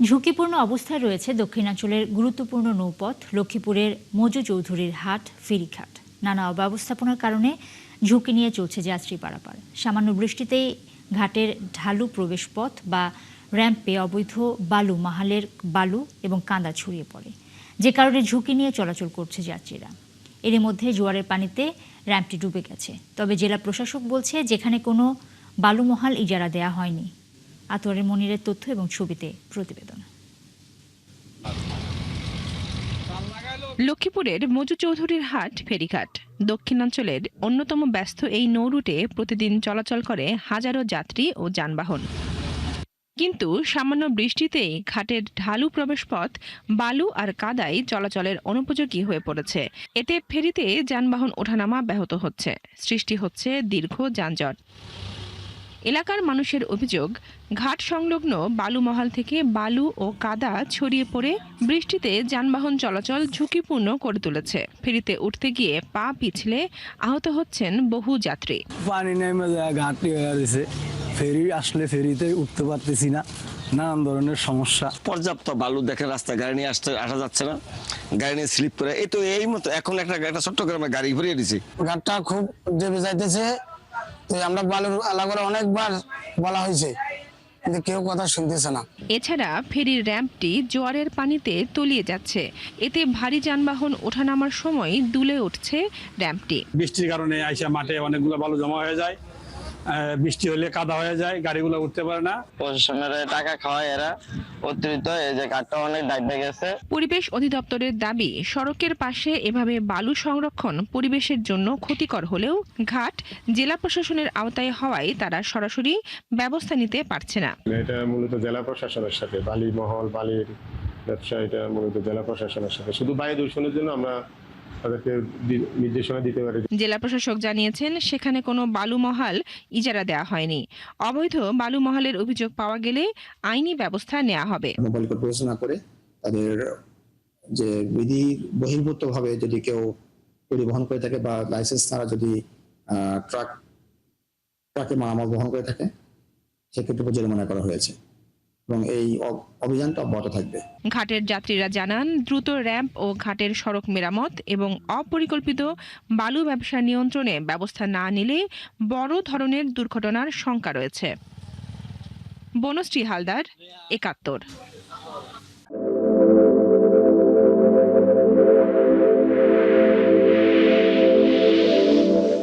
ঝুঁকিপূর্ণ অবস্থায় রয়েছে দক্ষিণাঞ্চলের গুরুত্বপূর্ণ নৌপথ লক্ষ্মীপুরের মজু চৌধুরীর হাট ফেরিঘাট। নানা অব্যবস্থাপনার কারণে ঝুঁকি নিয়ে চলছে যাত্রী পারাপার। সামান্য বৃষ্টিতেই ঘাটের ঢালু প্রবেশপথ বা র্যাম্পে অবৈধ বালু মাহালের বালু এবং কাঁদা ছড়িয়ে পড়ে, যে কারণে ঝুঁকি নিয়ে চলাচল করছে যাত্রীরা। এর মধ্যে জোয়ারের পানিতে র্যাম্পটি ডুবে গেছে। তবে জেলা প্রশাসক বলছে যেখানে কোনো বালুমহাল ইজারা দেয়া হয়নি। আতোয়ারের মনিরের তথ্য এবং ছবিতে প্রতিবেদন। লক্ষ্মীপুরের মজু চৌধুরীর হাট ফেরিঘাট দক্ষিণাঞ্চলের অন্যতম ব্যস্ত এই নৌরুটে প্রতিদিন চলাচল করে হাজারো যাত্রী ও যানবাহন। কিন্তু সামান্য বৃষ্টিতেই ঘাটের ঢালু প্রবেশপথ বালু আর কাদায় চলাচলের অনুপযোগী হয়ে পড়েছে। এতে ফেরিতে যানবাহন ওঠানামা ব্যাহত হচ্ছে, সৃষ্টি হচ্ছে দীর্ঘ যানজট। এলাকার মানুষের অভিযোগ, ঘাট সংলগ্ন বালুমহাল থেকে বালু ও কাদা ছড়িয়ে পড়ে বৃষ্টিতে যানবাহন চলাচল ঝুঁকিপূর্ণ করে তুলেছে। ফেরিতে উঠতে গিয়ে পা পিছলে আহত হচ্ছেন বহু যাত্রী। পানি নেমে ঘাটটি হয়ে গেছে, ফেরি আসলে ফেরিতে উঠতে পারতেছি না, নানান ধরনের সমস্যা। পর্যাপ্ত বালু দেখে রাস্তায় গাড়ি নিয়ে আসা যাচ্ছে না, গাড়ি নিয়ে স্লিপ করে এই মতো এখন একটা চট্টগ্রামে গাড়ি ভরিয়ে দিছি। ঘাটটা খুব ডেবে যাইতেছে, আমরা বালুর আলাগরে অনেকবার বলা হয়েছে কিন্তু কেউ কথা শুনতেছে না। এছাড়া ফেরির র্যাম্পটি জোয়ারের পানিতে তলিয়ে যাচ্ছে। এতে ভারী যানবাহন ওঠানামার সময় দুলে উঠছে র্যাম্পটি। বৃষ্টির কারণে আইসা মাঠে অনেকগুলো বালু জমা হয়ে যায়, বৃষ্টি হলে কাদা হয়ে যায়, গাড়িগুলো উঠতে পারে না। প্রশাসনের টাকা খাওয়ায় এরা অতিরিক্ত, এই যে ঘাটটা অনেক ডাইবে গেছে। পরিবেশ অধিদপ্তরের দাবি, সড়কের পাশে এভাবে বালু সংরক্ষণ পরিবেশের জন্য ক্ষতিকর হলেও ঘাট জেলা প্রশাসনের আওতায় হওয়ায় তারা সরাসরি ব্যবস্থা নিতে পারছে না। এটা মূলত জেলা প্রশাসনের সাথে বালি মহল বালির ব্যবসা, এটা মূলত জেলা প্রশাসনের সাথে। শুধু বায়ু দূষণের জন্য আমরা তাদেরকে নির্দেশনা দিতে পারি। জেলা প্রশাসক জানিয়েছেন সেখানে কোনো বালু মহাল ইজারা দেওয়া হয়নি। অবৈধ বালু মহালের অভিযোগ পাওয়া গেলে আইনি ব্যবস্থা নেওয়া হবে। মোবাইল কোড বিবেচনা করে তাদের যে বিধি বহির্ভূতভাবে যদি কেউ পরিবহন করে থাকে বা লাইসেন্স ছাড়া যদি ট্রাকে মালামাল বহন করে থাকে, সেক্ষেত্রে জরিমানা করা হয়েছে এবং এই অভিযানটা অব্যাহত থাকবে। ঘাটের যাত্রীরা জানান, দ্রুত র্যাম্প ও ঘাটের সড়ক মেরামত এবং অপরিকল্পিত বালু ব্যবসা নিয়ন্ত্রণে ব্যবস্থা না নিলে বড় ধরনের দুর্ঘটনার শঙ্কা রয়েছে। বনশ্রী হালদার, ৭১।